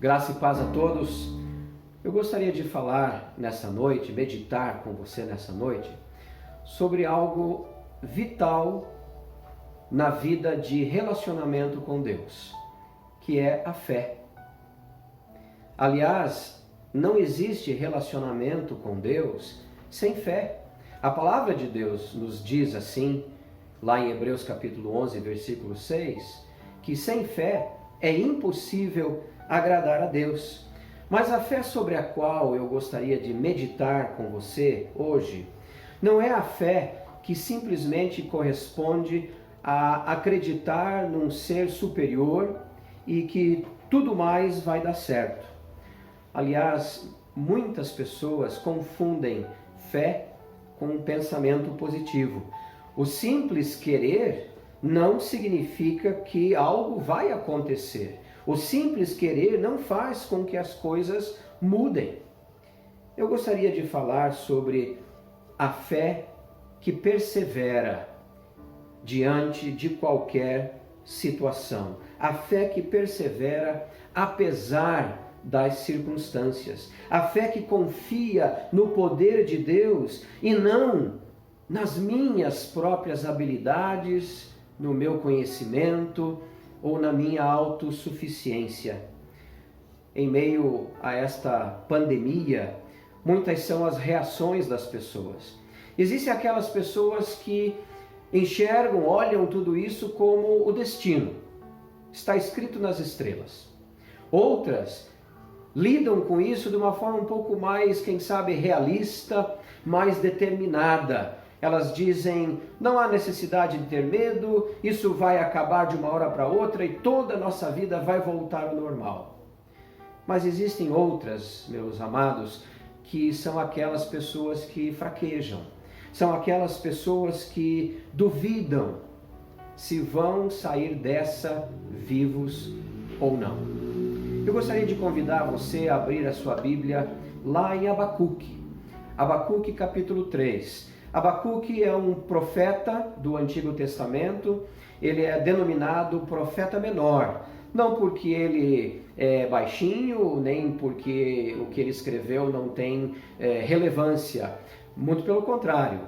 Graça e paz a todos. Eu gostaria de falar nessa noite, meditar com você nessa noite, sobre algo vital na vida de relacionamento com Deus, que é a fé. Aliás, não existe relacionamento com Deus sem fé. A palavra de Deus nos diz assim, lá em Hebreus capítulo 11, versículo 6, que sem fé é impossível agradar a Deus. Mas a fé sobre a qual eu gostaria de meditar com você hoje, não é a fé que simplesmente corresponde a acreditar num ser superior e que tudo mais vai dar certo. Aliás, muitas pessoas confundem fé com um pensamento positivo. O simples querer não significa que algo vai acontecer. O simples querer não faz com que as coisas mudem. Eu gostaria de falar sobre a fé que persevera diante de qualquer situação. A fé que persevera apesar das circunstâncias. A fé que confia no poder de Deus e não nas minhas próprias habilidades, no meu conhecimento ou na minha autossuficiência. Em meio a esta pandemia, muitas são as reações das pessoas. Existem aquelas pessoas que enxergam, olham tudo isso como o destino. Está escrito nas estrelas. Outras lidam com isso de uma forma um pouco mais, quem sabe, realista, mais determinada. Elas dizem, não há necessidade de ter medo, isso vai acabar de uma hora para outra e toda a nossa vida vai voltar ao normal. Mas existem outras, meus amados, que são aquelas pessoas que fraquejam. São aquelas pessoas que duvidam se vão sair dessa vivos ou não. Eu gostaria de convidar você a abrir a sua Bíblia lá em Abacuque. Abacuque capítulo 3. Abacuque é um profeta do Antigo Testamento. Ele é denominado profeta menor. Não porque ele é baixinho, nem porque o que ele escreveu não tem relevância. Muito pelo contrário.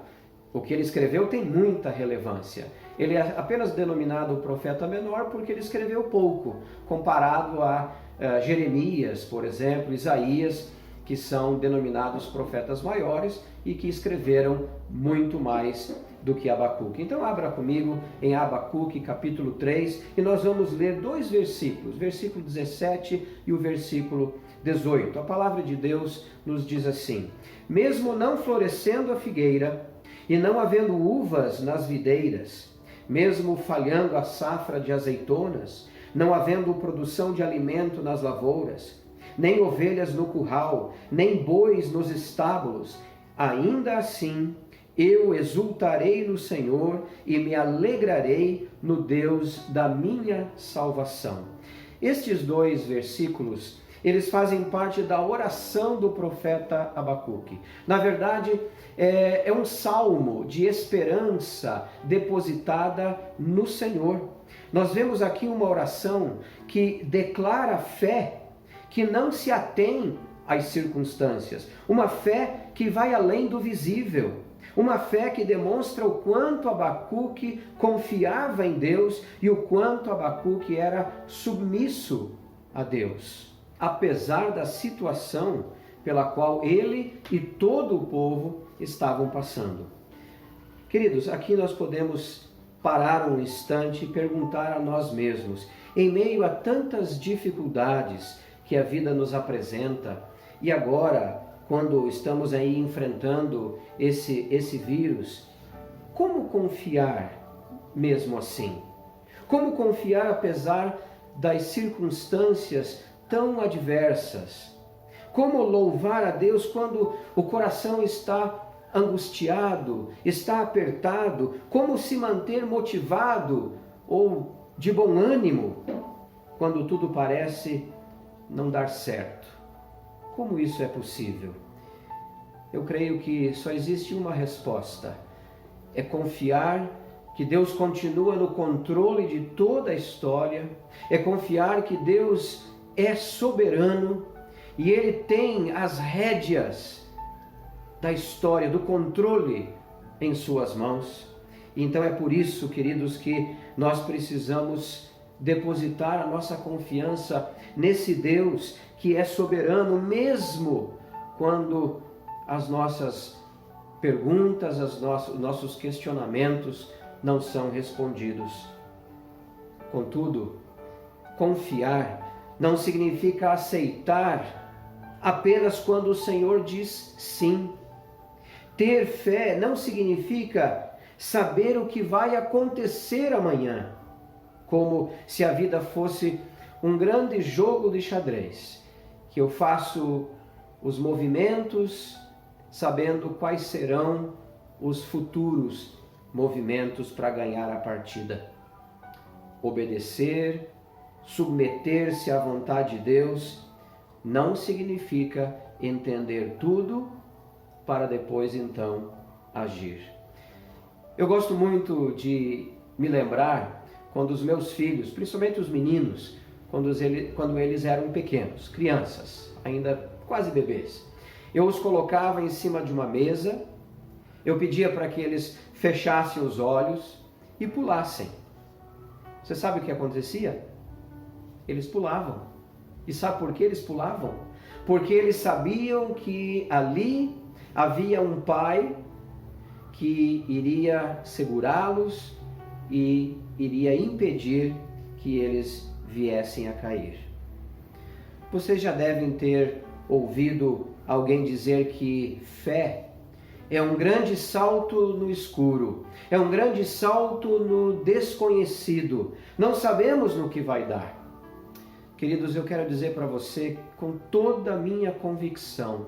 O que ele escreveu tem muita relevância. Ele é apenas denominado profeta menor porque ele escreveu pouco, comparado a Jeremias, por exemplo, Isaías, que são denominados profetas maiores e que escreveram muito mais do que Abacuque. Então abra comigo em Abacuque capítulo 3 e nós vamos ler dois versículos, versículo 17 e o versículo 18. A palavra de Deus nos diz assim: mesmo não florescendo a figueira e não havendo uvas nas videiras, mesmo falhando a safra de azeitonas, não havendo produção de alimento nas lavouras, nem ovelhas no curral, nem bois nos estábulos, ainda assim eu exultarei no Senhor e me alegrarei no Deus da minha salvação. Estes dois versículos, eles fazem parte da oração do profeta Abacuque. Na verdade, é um salmo de esperança depositada no Senhor. Nós vemos aqui uma oração que declara fé que não se atém às circunstâncias, uma fé que vai além do visível, uma fé que demonstra o quanto Abacuque confiava em Deus e o quanto Abacuque era submisso a Deus, apesar da situação pela qual ele e todo o povo estavam passando. Queridos, aqui nós podemos parar um instante e perguntar a nós mesmos, em meio a tantas dificuldades que a vida nos apresenta, e agora, quando estamos aí enfrentando esse vírus, como confiar mesmo assim? Como confiar apesar das circunstâncias tão adversas? Como louvar a Deus quando o coração está angustiado, está apertado? Como se manter motivado ou de bom ânimo quando tudo parece não dar certo? Como isso é possível? Eu creio que só existe uma resposta: é confiar que Deus continua no controle de toda a história, é confiar que Deus é soberano e Ele tem as rédeas da história, do controle em suas mãos. Então é por isso, queridos, que nós precisamos depositar a nossa confiança nesse Deus que é soberano, mesmo quando as nossas perguntas, os nossos questionamentos não são respondidos. Contudo, confiar não significa aceitar apenas quando o Senhor diz sim. Ter fé não significa saber o que vai acontecer amanhã, como se a vida fosse um grande jogo de xadrez, que eu faço os movimentos sabendo quais serão os futuros movimentos para ganhar a partida. Obedecer, submeter-se à vontade de Deus, não significa entender tudo para depois então agir. Eu gosto muito de me lembrar quando os meus filhos, principalmente os meninos, quando eles eram pequenos, crianças, ainda quase bebês, eu os colocava em cima de uma mesa, eu pedia para que eles fechassem os olhos e pulassem. Você sabe o que acontecia? Eles pulavam. E sabe por que eles pulavam? Porque eles sabiam que ali havia um pai que iria segurá-los e iria impedir que eles viessem a cair. Vocês já devem ter ouvido alguém dizer que fé é um grande salto no escuro, é um grande salto no desconhecido. Não sabemos no que vai dar. Queridos, eu quero dizer para você com toda a minha convicção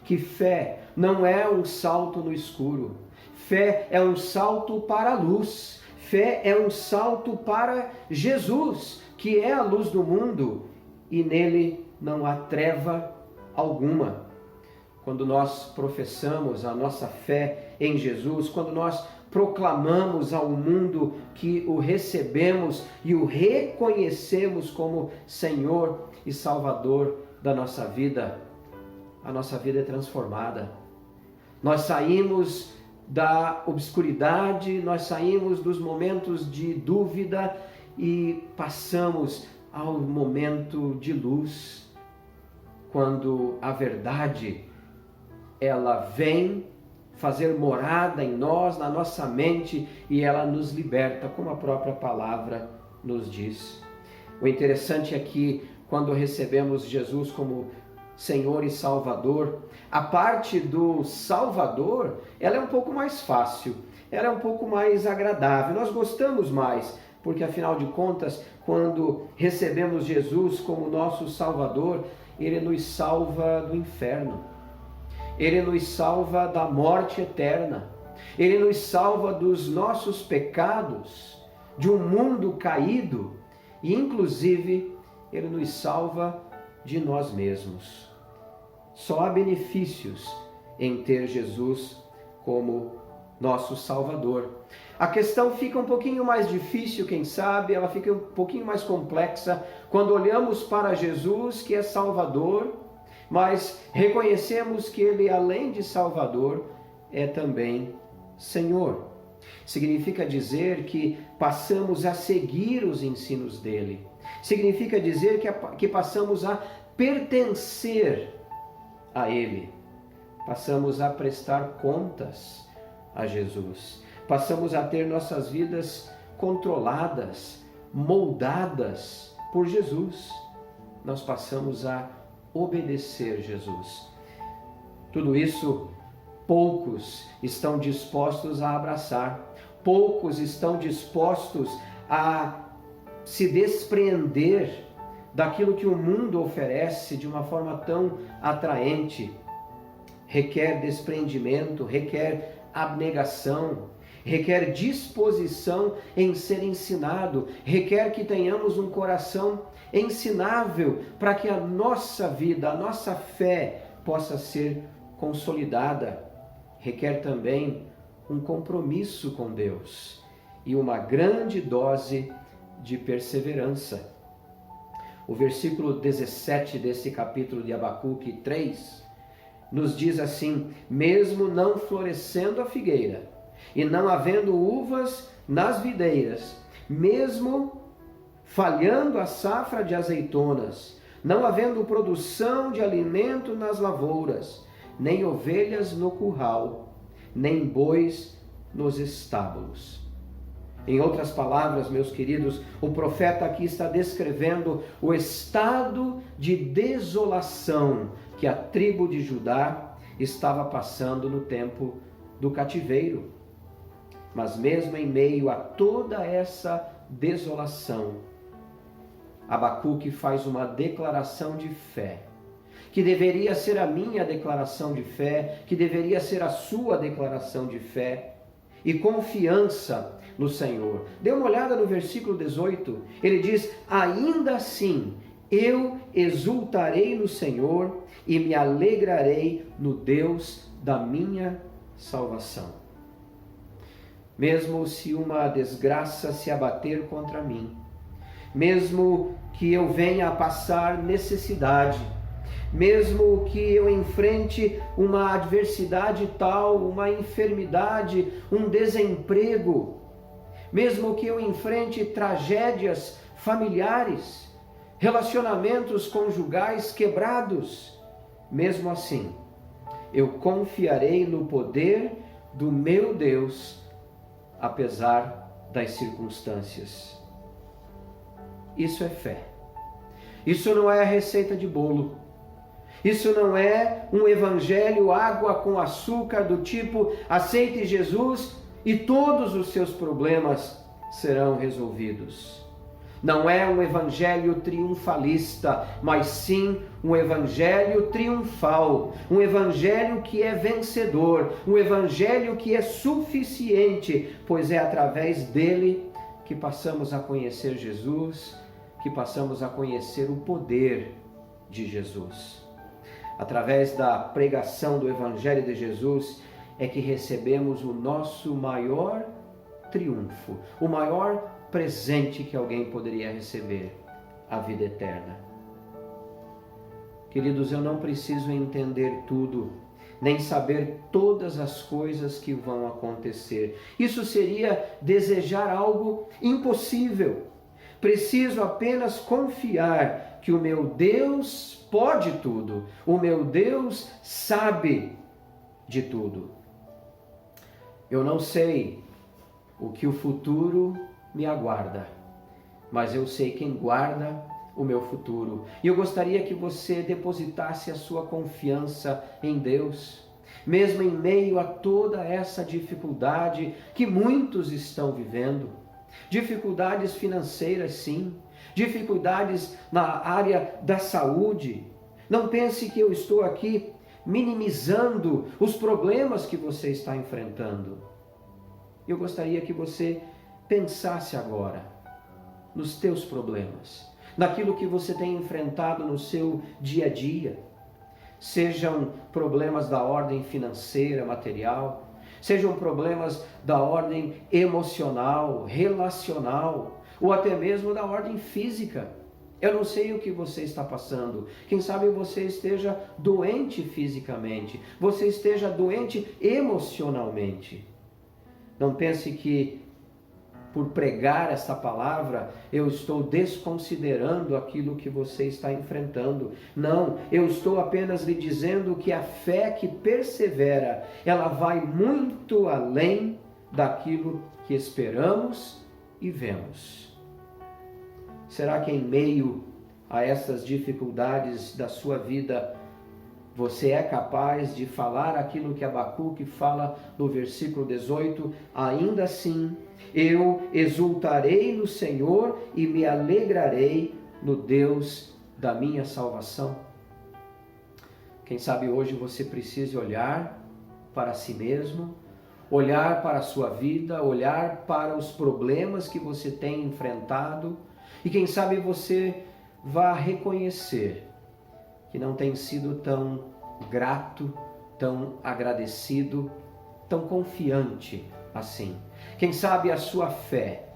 que fé não é um salto no escuro. Fé é um salto para a luz. Fé é um salto para Jesus, que é a luz do mundo e nele não há treva alguma. Quando nós professamos a nossa fé em Jesus, quando nós proclamamos ao mundo que o recebemos e o reconhecemos como Senhor e Salvador da nossa vida, a nossa vida é transformada. Nós saímos da obscuridade, nós saímos dos momentos de dúvida e passamos ao momento de luz, quando a verdade ela vem fazer morada em nós, na nossa mente, e ela nos liberta, como a própria palavra nos diz. O interessante é que quando recebemos Jesus como Senhor e Salvador, a parte do Salvador, ela é um pouco mais fácil, ela é um pouco mais agradável, nós gostamos mais, porque afinal de contas, quando recebemos Jesus como nosso Salvador, Ele nos salva do inferno. Ele nos salva da morte eterna. Ele nos salva dos nossos pecados, de um mundo caído e, inclusive, Ele nos salva de nós mesmos. Só há benefícios em ter Jesus como nosso Salvador. A questão fica um pouquinho mais difícil, quem sabe, ela fica um pouquinho mais complexa quando olhamos para Jesus, que é Salvador, mas reconhecemos que Ele, além de Salvador, é também Senhor. Significa dizer que passamos a seguir os ensinos dEle. Significa dizer que passamos a pertencer a Ele. Passamos a prestar contas a Jesus. Passamos a ter nossas vidas controladas, moldadas por Jesus. Nós passamos a obedecer Jesus. Tudo isso, poucos estão dispostos a abraçar. Poucos estão dispostos a se despreender daquilo que o mundo oferece de uma forma tão atraente. Requer desprendimento, requer abnegação, requer disposição em ser ensinado, requer que tenhamos um coração ensinável para que a nossa vida, a nossa fé possa ser consolidada. Requer também um compromisso com Deus e uma grande dose de perseverança. O versículo 17 desse capítulo de Abacuque 3 nos diz assim: mesmo não florescendo a figueira e não havendo uvas nas videiras, mesmo falhando a safra de azeitonas, não havendo produção de alimento nas lavouras, nem ovelhas no curral, nem bois nos estábulos. Em outras palavras, meus queridos, o profeta aqui está descrevendo o estado de desolação que a tribo de Judá estava passando no tempo do cativeiro. Mas mesmo em meio a toda essa desolação, Abacuque faz uma declaração de fé, que deveria ser a minha declaração de fé, que deveria ser a sua declaração de fé e confiança no Senhor. Dê uma olhada no versículo 18, ele diz: ainda assim eu exultarei no Senhor e me alegrarei no Deus da minha salvação. Mesmo se uma desgraça se abater contra mim, mesmo que eu venha a passar necessidade, mesmo que eu enfrente uma adversidade tal, uma enfermidade, um desemprego, mesmo que eu enfrente tragédias familiares, relacionamentos conjugais quebrados, mesmo assim, eu confiarei no poder do meu Deus, apesar das circunstâncias. Isso é fé. Isso não é a receita de bolo. Isso não é um evangelho água com açúcar do tipo aceite Jesus e todos os seus problemas serão resolvidos. Não é um evangelho triunfalista, mas sim um evangelho triunfal, um evangelho que é vencedor, um evangelho que é suficiente, pois é através dele que passamos a conhecer Jesus, que passamos a conhecer o poder de Jesus. Através da pregação do Evangelho de Jesus é que recebemos o nosso maior triunfo, o maior presente que alguém poderia receber, a vida eterna. Queridos, eu não preciso entender tudo, nem saber todas as coisas que vão acontecer. Isso seria desejar algo impossível. Preciso apenas confiar que o meu Deus pode tudo, o meu Deus sabe de tudo. Eu não sei o que o futuro me aguarda, mas eu sei quem guarda o meu futuro. E eu gostaria que você depositasse a sua confiança em Deus, mesmo em meio a toda essa dificuldade que muitos estão vivendo. Dificuldades financeiras, sim. Dificuldades na área da saúde. Não pense que eu estou aqui minimizando os problemas que você está enfrentando. Eu gostaria que você pensasse agora nos teus problemas, naquilo que você tem enfrentado no seu dia a dia. Sejam problemas da ordem financeira, material, sejam problemas da ordem emocional, relacional, ou até mesmo da ordem física. Eu não sei o que você está passando. Quem sabe você esteja doente fisicamente, você esteja doente emocionalmente. Não pense que por pregar essa palavra eu estou desconsiderando aquilo que você está enfrentando. Não, eu estou apenas lhe dizendo que a fé que persevera, ela vai muito além daquilo que esperamos e vemos. Será que em meio a essas dificuldades da sua vida, você é capaz de falar aquilo que Abacuque fala no versículo 18? Ainda assim, eu exultarei no Senhor e me alegrarei no Deus da minha salvação. Quem sabe hoje você precise olhar para si mesmo, olhar para a sua vida, olhar para os problemas que você tem enfrentado e quem sabe você vá reconhecer que não tem sido tão grato, tão agradecido, tão confiante assim. Quem sabe a sua fé,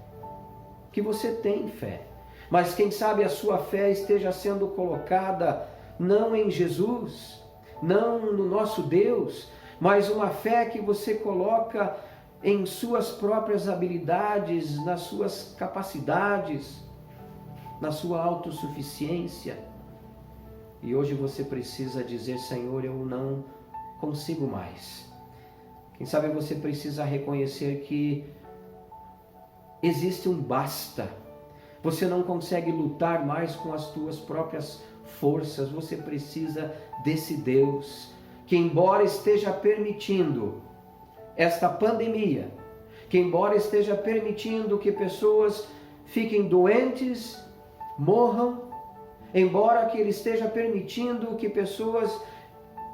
que você tem fé, mas quem sabe a sua fé esteja sendo colocada não em Jesus, não no nosso Deus, mas uma fé que você coloca em suas próprias habilidades, nas suas capacidades, na sua autossuficiência. E hoje você precisa dizer: Senhor, eu não consigo mais. Quem sabe você precisa reconhecer que existe um basta. Você não consegue lutar mais com as tuas próprias forças. Você precisa desse Deus que, embora esteja permitindo esta pandemia, que embora esteja permitindo que pessoas fiquem doentes, morram, embora que Ele esteja permitindo que pessoas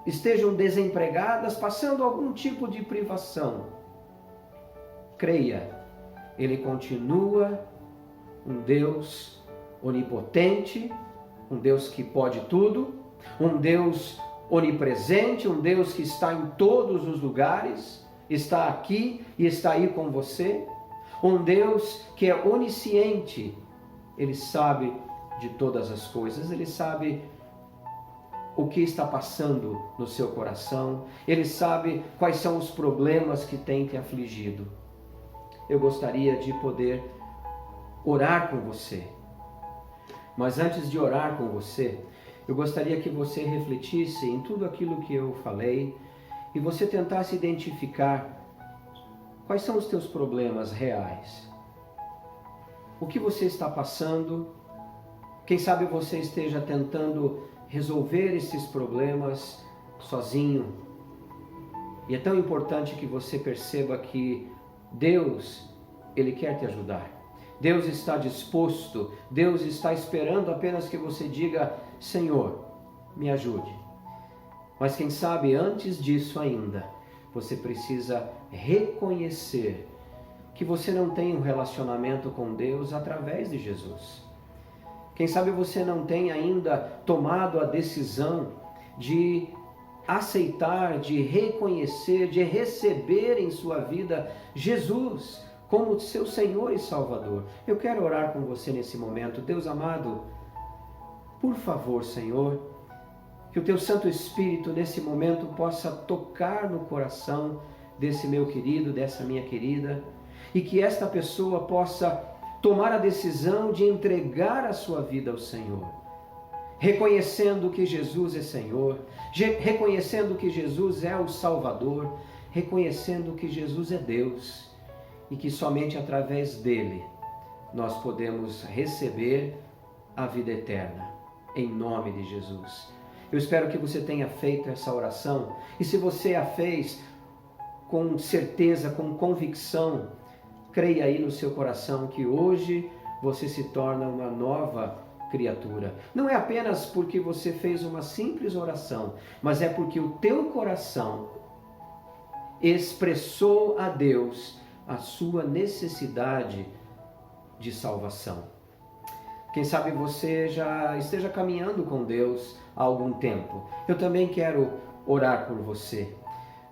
estejam desempregadas, passando algum tipo de privação, creia, Ele continua um Deus onipotente, um Deus que pode tudo, um Deus onipresente, um Deus que está em todos os lugares, está aqui e está aí com você, um Deus que é onisciente. Ele sabe de todas as coisas, Ele sabe o que está passando no seu coração, Ele sabe quais são os problemas que tem te afligido. Eu gostaria de poder orar com você, mas antes de orar com você, eu gostaria que você refletisse em tudo aquilo que eu falei e você tentasse identificar quais são os teus problemas reais. O que você está passando? Quem sabe você esteja tentando resolver esses problemas sozinho. E é tão importante que você perceba que Deus, Ele quer te ajudar. Deus está disposto, Deus está esperando apenas que você diga: Senhor, me ajude. Mas quem sabe antes disso ainda, você precisa reconhecer que você não tem um relacionamento com Deus através de Jesus. Quem sabe você não tem ainda tomado a decisão de aceitar, de reconhecer, de receber em sua vida Jesus como seu Senhor e Salvador. Eu quero orar com você nesse momento. Deus amado, por favor, Senhor, que o Teu Santo Espírito nesse momento possa tocar no coração desse meu querido, dessa minha querida, e que esta pessoa possa tomar a decisão de entregar a sua vida ao Senhor, reconhecendo que Jesus é Senhor, reconhecendo que Jesus é o Salvador, reconhecendo que Jesus é Deus e que somente através dele nós podemos receber a vida eterna, em nome de Jesus. Eu espero que você tenha feito essa oração, e se você a fez com certeza, com convicção, creia aí no seu coração que hoje você se torna uma nova criatura. Não é apenas porque você fez uma simples oração, mas é porque o teu coração expressou a Deus a sua necessidade de salvação. Quem sabe você já esteja caminhando com Deus há algum tempo. Eu também quero orar por você.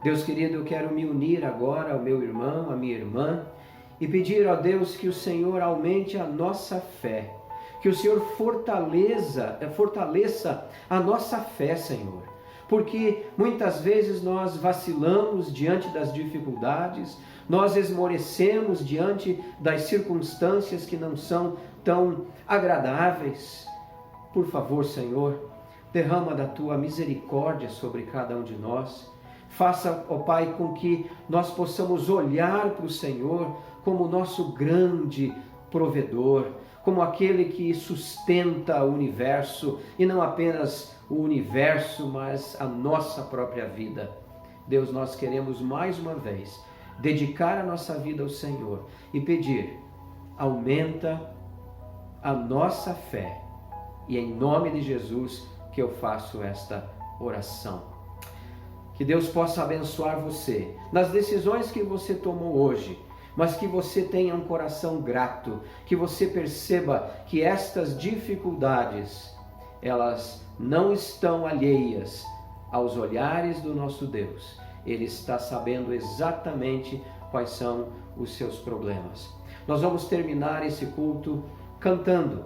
Deus querido, eu quero me unir agora ao meu irmão, à minha irmã, e pedir a Deus que o Senhor aumente a nossa fé, que o Senhor fortaleça a nossa fé, Senhor, porque muitas vezes nós vacilamos diante das dificuldades, nós esmorecemos diante das circunstâncias que não são tão agradáveis. Por favor, Senhor, derrama da Tua misericórdia sobre cada um de nós. Faça, ó Pai, com que nós possamos olhar para o Senhor como nosso grande provedor, como aquele que sustenta o universo, e não apenas o universo, mas a nossa própria vida. Deus, nós queremos mais uma vez dedicar a nossa vida ao Senhor e pedir: aumenta a nossa fé. E em nome de Jesus que eu faço esta oração. Que Deus possa abençoar você nas decisões que você tomou hoje, mas que você tenha um coração grato, que você perceba que estas dificuldades, elas não estão alheias aos olhares do nosso Deus. Ele está sabendo exatamente quais são os seus problemas. Nós vamos terminar esse culto cantando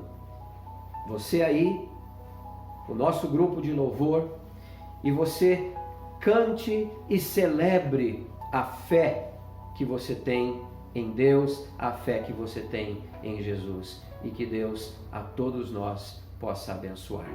você aí, o nosso grupo de louvor, e você cante e celebre a fé que você tem em Deus, a fé que você tem em Jesus, e que Deus a todos nós possa abençoar.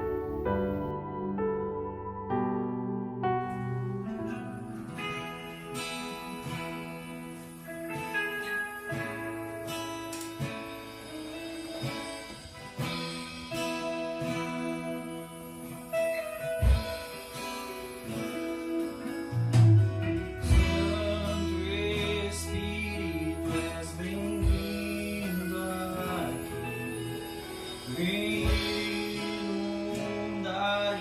Vem inundar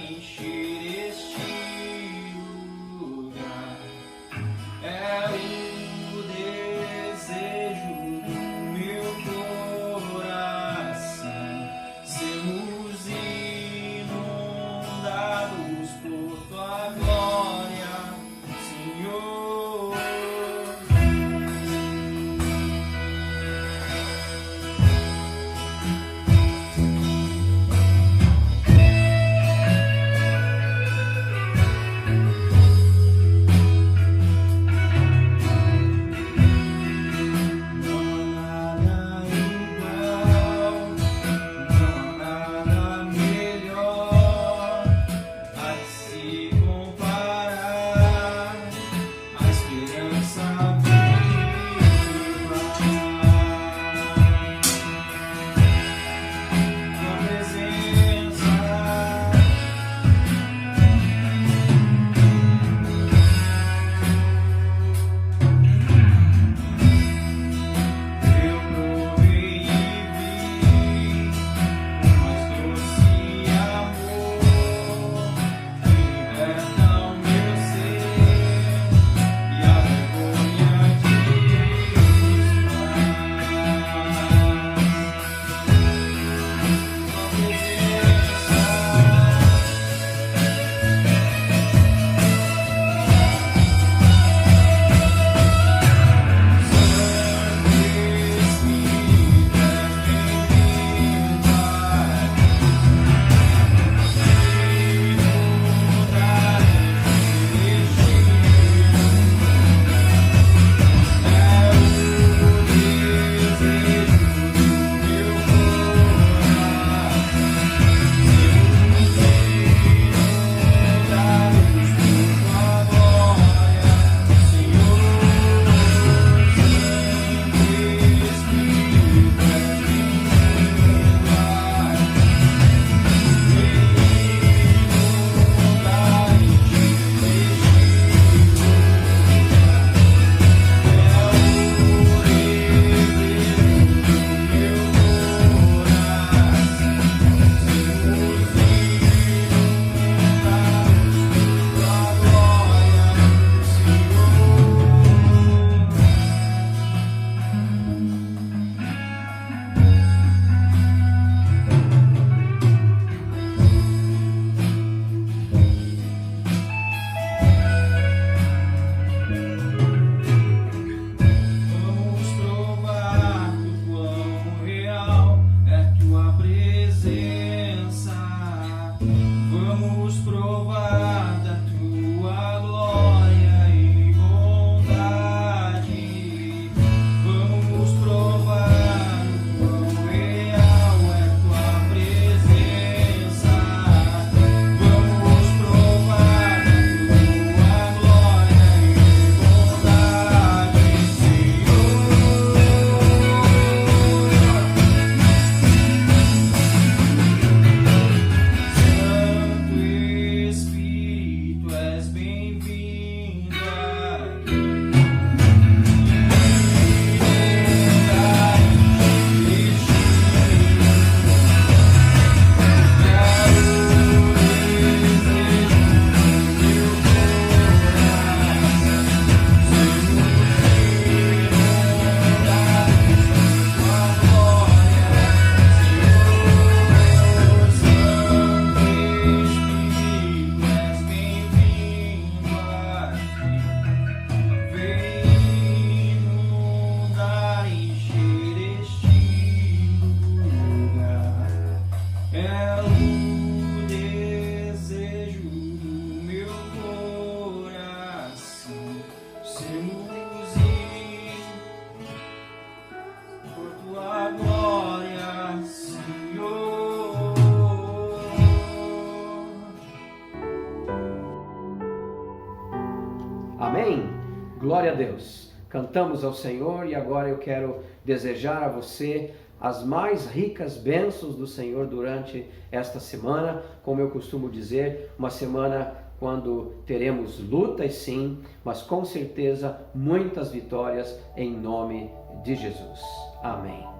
Glória a Deus. Cantamos ao Senhor e agora eu quero desejar a você as mais ricas bênçãos do Senhor durante esta semana. Como eu costumo dizer, uma semana quando teremos lutas sim, mas com certeza muitas vitórias em nome de Jesus. Amém.